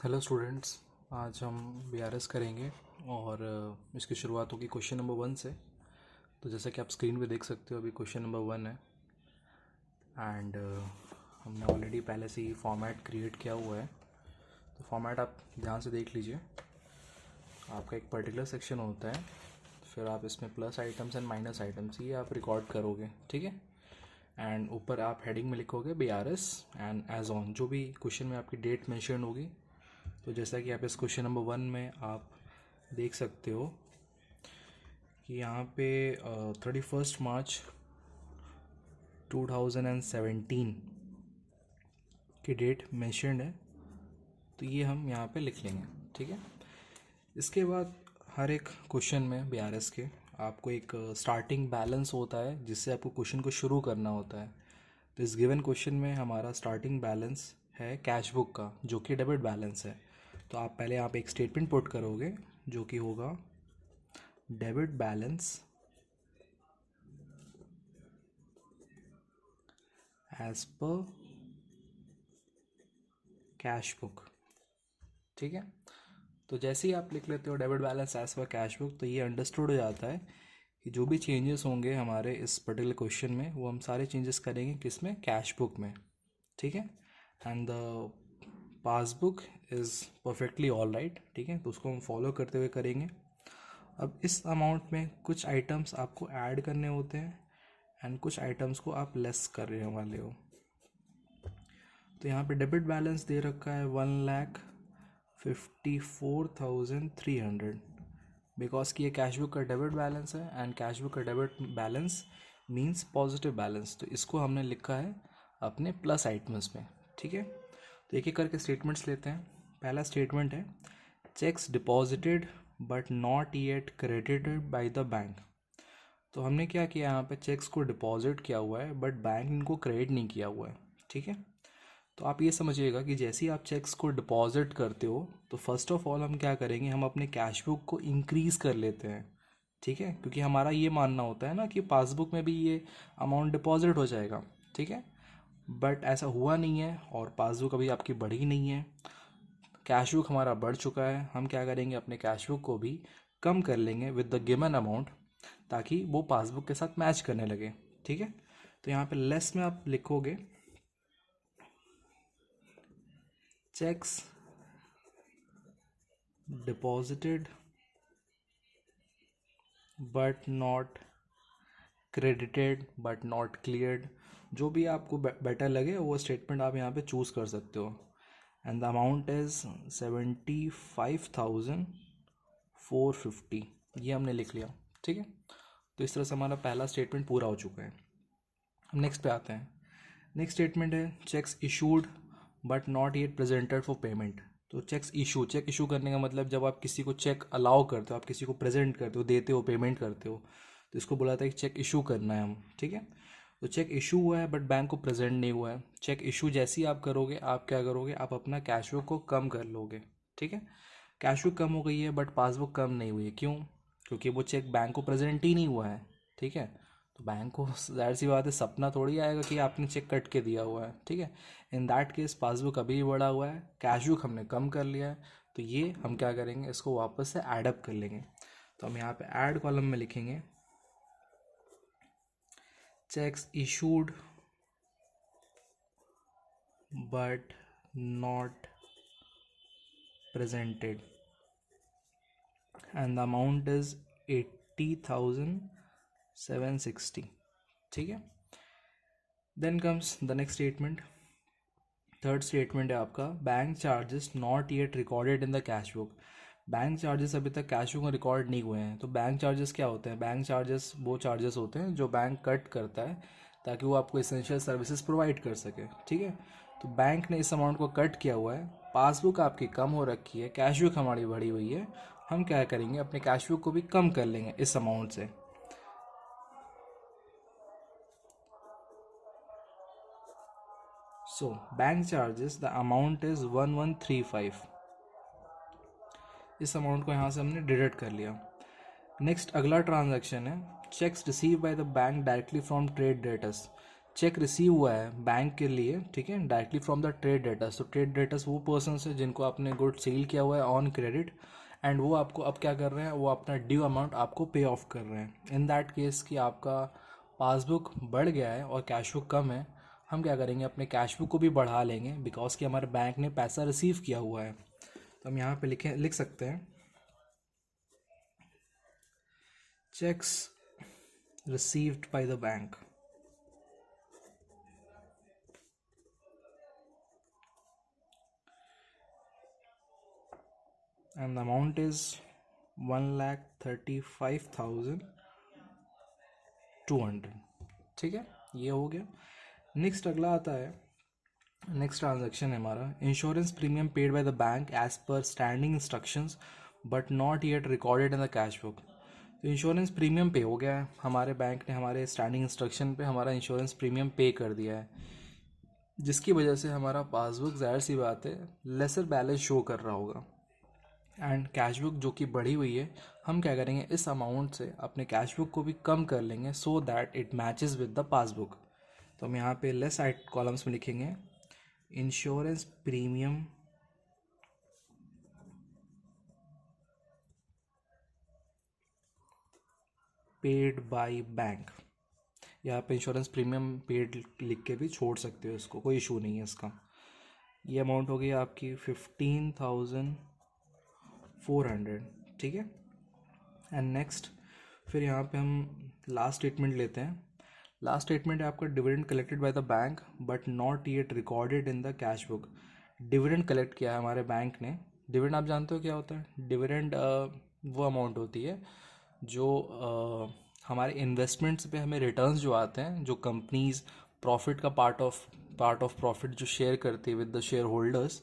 Hello students. आज हम BRS करेंगे और इसकी शुरुआत होगी क्वेश्चन नंबर 1 से। तो जैसा कि आप स्क्रीन पे देख सकते हो, अभी क्वेश्चन नंबर 1 है एंड हमने ऑलरेडी पहले से ही फॉर्मेट क्रिएट किया हुआ है। तो फॉर्मेट आप ध्यान से देख लीजिए। आपका एक पर्टिकुलर सेक्शन होता है, फिर आप इसमें plus items and minus items ये आप रिकॉर्ड करोगे, ठीक है। एंड ऊपर आप हेडिंग में लिखोगे बीआरएस एंड एज ऑन, जो भी क्वेश्चन में आपकी डेट मेंशन होगी। तो जैसा कि आप इस क्वेश्चन नंबर 1 में आप देख सकते हो कि यहाँ पे 31 मार्च 2017 की डेट मेंशन्ड है, तो ये हम यहाँ पे लिख लेंगे, ठीक है। इसके बाद हर एक क्वेश्चन में बीआरएस के आपको एक स्टार्टिंग बैलेंस होता है जिससे आपको क्वेश्चन को शुरू करना होता है। तो इस गिवन क्वेश्चन में हमारा स्टार्टिंग बैलेंस है कैश बुक का, जो कि डेबिट बैलेंस है। तो आप पहले यहाँ पे एक स्टेटमेंट पुट करोगे जो कि होगा debit balance as per cash book, ठीक है। तो जैसे ही आप लिख लेते हो debit balance as per cash book, तो ये अंडरस्टूड हो जाता है कि जो भी चेंजेस होंगे हमारे इस पर्टिकुलर क्वेश्चन में, वो हम सारे चेंजेस करेंगे किसमें, कैश बुक में, ठीक है। And the passbook is perfectly all right, ठीक है। तो उसको हम फॉलो करते हुए करेंगे। अब इस अमाउंट में कुछ आइटम्स आपको ऐड करने होते हैं एंड कुछ आइटम्स को आप लेस कर रहे वाले हो। तो यहाँ पे डेबिट बैलेंस दे रखा है 1,54,300, बिकॉज कि ये कैश बुक का डेबिट बैलेंस है एंड कैश बुक का debit balance means positive balance. तो इसको हमने लिखा है अपने प्लस आइटम्स में, ठीक है। तो एक एक करके स्टेटमेंट्स लेते हैं। पहला स्टेटमेंट है checks deposited but not yet credited bye the bank. तो हमने क्या किया, यहाँ पे चेक्स को डिपॉजिट किया हुआ है बट बैंक इनको क्रेडिट नहीं किया हुआ है, ठीक है। तो आप ये समझिएगा कि जैसे ही आप चेक्स को डिपॉजिट करते हो, तो फर्स्ट ऑफ ऑल हम क्या करेंगे, हम अपने कैश बुक को इंक्रीज़ कर लेते हैं, ठीक है। क्योंकि हमारा ये मानना होता है ना कि पासबुक में भी ये अमाउंट डिपॉजिट हो जाएगा, ठीक है। बट ऐसा हुआ नहीं है और पासबुक अभी आपकी बढ़ी नहीं है, कैश बुक हमारा बढ़ चुका है। हम क्या करेंगे, अपने कैश बुक को भी कम कर लेंगे विद द गिवन अमाउंट, ताकि वो पासबुक के साथ मैच करने लगे, ठीक है। तो यहाँ पे लेस में आप लिखोगे checks deposited but not credited but not cleared. जो भी आपको बेटर लगे वो स्टेटमेंट आप यहाँ पे चूज़ कर सकते हो। एंड द अमाउंट इज़ 75,450, ये हमने लिख लिया, ठीक है। तो इस तरह से हमारा पहला स्टेटमेंट पूरा हो चुका है। हम नेक्स्ट पे आते हैं। नेक्स्ट स्टेटमेंट है cheques issued but not yet presented for payment. तो चेक इशू करने का मतलब जब आप किसी को चेक अलाउ करते हो, आप किसी को प्रेजेंट करते हो, देते हो, पेमेंट करते हो, तो इसको बोला था कि चेक इशू करना है हम, ठीक है। तो चेक इशू हुआ है बट बैंक को प्रेजेंट नहीं हुआ है। चेक इशू जैसे ही आप करोगे, आप क्या करोगे, आप अपना कैश बुक को कम कर लोगे, ठीक है। कैश बुक कम हो गई है बट पासबुक कम नहीं हुई है, क्यों? क्योंकि वो चेक बैंक को प्रेजेंट ही नहीं हुआ है, ठीक है। तो बैंक को जाहिर सी बात है, सपना थोड़ी आएगा कि आपने चेक कट के दिया हुआ है, ठीक है। इन दैट केस पासबुक अभी भी बढ़ा हुआ है, कैश बुक हमने कम कर लिया है, तो ये हम क्या करेंगे, इसको वापस से ऐड अप कर लेंगे। तो हम यहाँ पे ऐड कॉलम में लिखेंगे cheques issued but not presented and the amount is 80,760, ठीक है। Then comes the next statement. Third statement है आपका bank charges not yet recorded in the cash book. Bank charges अभी तक कैश बुक में record नहीं हुए हैं। तो बैंक चार्जेस क्या होते हैं, बैंक चार्जेस वो चार्जेस होते हैं जो बैंक कट करता है ताकि वो आपको इसेंशियल सर्विसेज प्रोवाइड कर सके, ठीक है। तो बैंक ने इस अमाउंट को कट किया हुआ है, पासबुक आपकी कम हो रखी है, कैश बुक हमारी बढ़ी हुई है। हम क्या करेंगे, अपने कैश बुक को भी कम कर लेंगे इस अमाउंट से। So bank charges the amount is 1135, इस अमाउंट को यहाँ से हमने डिडक्ट कर लिया। नेक्स्ट अगला ट्रांजैक्शन है cheques receive by the bank directly from trade debtors. Cheque receive हुआ है बैंक के लिए, ठीक है, directly from the trade debtors. तो ट्रेड डेटर्स वो पर्सन है जिनको आपने गुड सेल किया हुआ है ऑन क्रेडिट, एंड वो आपको अब क्या कर रहे हैं, वो अपना ड्यू अमाउंट आपको पे ऑफ कर रहे हैं। इन दैट केस कि आपका पासबुक बढ़ गया है और कैश बुक कम है, हम क्या करेंगे, अपने कैश बुक को भी बढ़ा लेंगे, बिकॉज कि हमारे बैंक ने पैसा रिसीव किया हुआ है। तो हम यहाँ पे लिख सकते हैं cheques received by the bank, and the amount is 1,35,200। ठीक है, ये हो गया। नेक्स्ट अगला आता है, नेक्स्ट ट्रांजैक्शन है हमारा insurance premium paid by the bank as per standing instructions but not yet recorded in the cash book. तो इंश्योरेंस प्रीमियम पे हो गया है, हमारे बैंक ने हमारे स्टैंडिंग इंस्ट्रक्शन पे हमारा इंश्योरेंस प्रीमियम पे कर दिया है, जिसकी वजह से हमारा पासबुक ज़ाहिर सी बात है लेसर बैलेंस शो कर रहा होगा। एंड कैश बुक जो कि बढ़ी हुई है, हम क्या करेंगे, इस अमाउंट से अपने कैश बुक को भी कम कर लेंगे so that it matches with the passbook. तो हम यहाँ पे लेस साइड कॉलम्स में लिखेंगे insurance premium paid by bank. यहाँ पे इंश्योरेंस प्रीमियम पेड लिख के भी छोड़ सकते हो इसको, कोई इशू नहीं है इसका। ये अमाउंट हो गई आपकी 15,400, ठीक है। एंड नेक्स्ट फिर यहाँ पे हम लास्ट स्टेटमेंट लेते हैं। लास्ट स्टेटमेंट है आपका dividend collected by the bank but not yet recorded in the cash book. Dividend collect किया है हमारे बैंक ने। डिविडेंड आप जानते हो क्या होता है? डिविडेंड वो अमाउंट होती है जो हमारे इन्वेस्टमेंट्स पे हमें रिटर्न्स जो आते हैं, जो कंपनीज प्रॉफिट का पार्ट ऑफ प्रॉफिट जो शेयर करती है विद द शेयर होल्डर्स,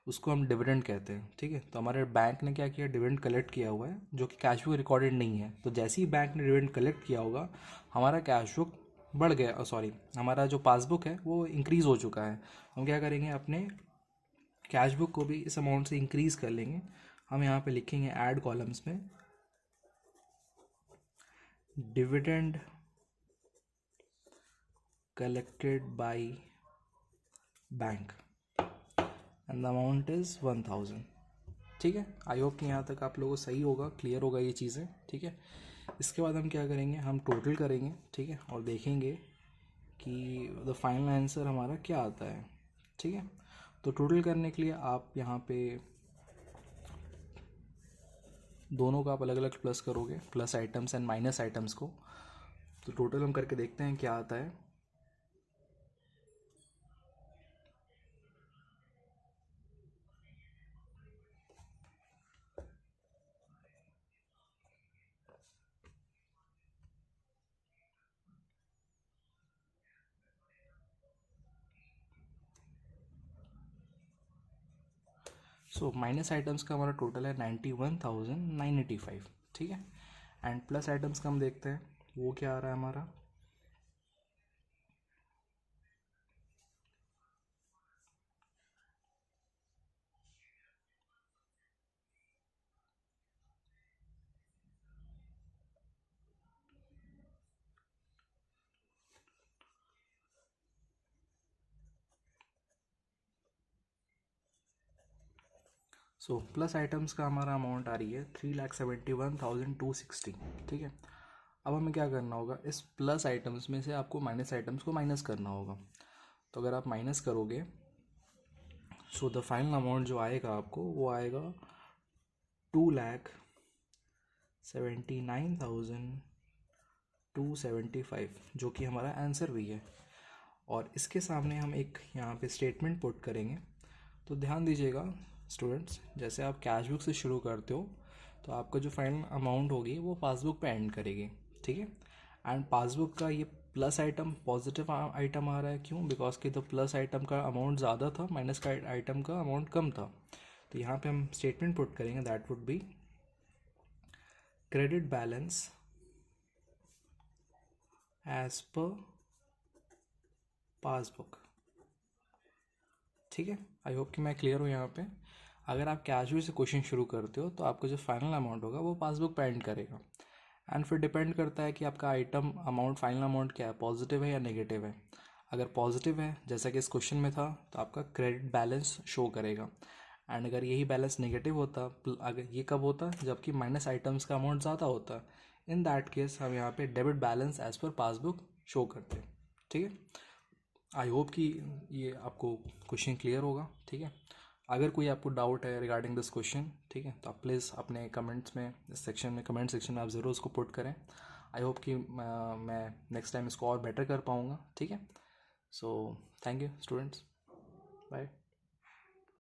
उसको हम डिविडेंड कहते हैं, ठीक है। तो हमारे बैंक ने क्या किया, डिविडेंड कलेक्ट किया हुआ है जो कि कैश बुक रिकॉर्डेड नहीं है। तो जैसे ही बैंक ने डिविडेंड कलेक्ट किया होगा, हमारा कैश बुक बढ़ गया, सॉरी हमारा जो पासबुक है वो इंक्रीज़ हो चुका है। हम क्या करेंगे, अपने कैश बुक को भी इस अमाउंट से इंक्रीज़ कर लेंगे। हम यहाँ पे लिखेंगे ऐड कॉलम्स में dividend collected by bank and the amount is 1,000। ठीक है, आई होप कि यहाँ तक आप लोगों को सही होगा, क्लियर होगा ये चीज़ें, ठीक है। इसके बाद हम क्या करेंगे, हम टोटल करेंगे, ठीक है, और देखेंगे कि द फाइनल आंसर हमारा क्या आता है, ठीक है। तो टोटल करने के लिए आप यहाँ पे दोनों का आप अलग अलग प्लस करोगे, plus items and minus items को। तो टोटल हम करके देखते हैं क्या आता है। सो माइनस आइटम्स का हमारा टोटल है 91,985, ठीक है। एंड प्लस आइटम्स का हम देखते हैं वो क्या आ रहा है हमारा। सो प्लस आइटम्स का हमारा अमाउंट आ रही है 3,71,260, ठीक है। अब हमें क्या करना होगा, इस प्लस आइटम्स में से आपको माइनस आइटम्स को माइनस करना होगा। तो अगर आप माइनस करोगे, सो द फाइनल अमाउंट जो आएगा आपको वो आएगा 2,79,275, जो कि हमारा आंसर भी है। और इसके सामने हम एक यहाँ पे स्टेटमेंट पुट करेंगे। तो ध्यान दीजिएगा स्टूडेंट्स, जैसे आप कैश बुक से शुरू करते हो तो आपका जो फाइनल अमाउंट होगी वो पासबुक पे एंड करेगी, ठीक है। एंड पासबुक का ये प्लस आइटम पॉजिटिव आइटम आ रहा है, क्यों? बिकॉज कि तो प्लस आइटम का अमाउंट ज़्यादा था, माइनस का आइटम का अमाउंट कम था। तो यहाँ पे हम स्टेटमेंट पुट करेंगे, that would be credit balance as per passbook, ठीक है। आई होप कि मैं क्लियर हूँ यहाँ पे। अगर आप कैश बुक से क्वेश्चन शुरू करते हो तो आपका जो फाइनल अमाउंट होगा वो पासबुक पे एंड करेगा। एंड फिर डिपेंड करता है कि आपका आइटम अमाउंट, फाइनल अमाउंट क्या है, पॉजिटिव है या नेगेटिव है। अगर पॉजिटिव है जैसा कि इस क्वेश्चन में था तो आपका क्रेडिट बैलेंस शो करेगा। एंड अगर यही बैलेंस नेगेटिव होता, अगर ये कब होता जबकि माइनस आइटम्स का अमाउंट ज़्यादा होता, इन दैट केस हम यहाँ पे debit balance as per passbook show करते हैं। ठीक है, आई होप कि ये आपको क्वेश्चन क्लियर होगा। ठीक है, अगर कोई आपको डाउट है रिगार्डिंग दिस क्वेश्चन, ठीक है, तो आप प्लीज़ अपने कमेंट्स में, इस सेक्शन में, कमेंट सेक्शन में आप ज़रूर उसको पुट करें। आई होप कि मैं नेक्स्ट टाइम इसको और बेटर कर पाऊँगा। ठीक है, so thank you students, bye.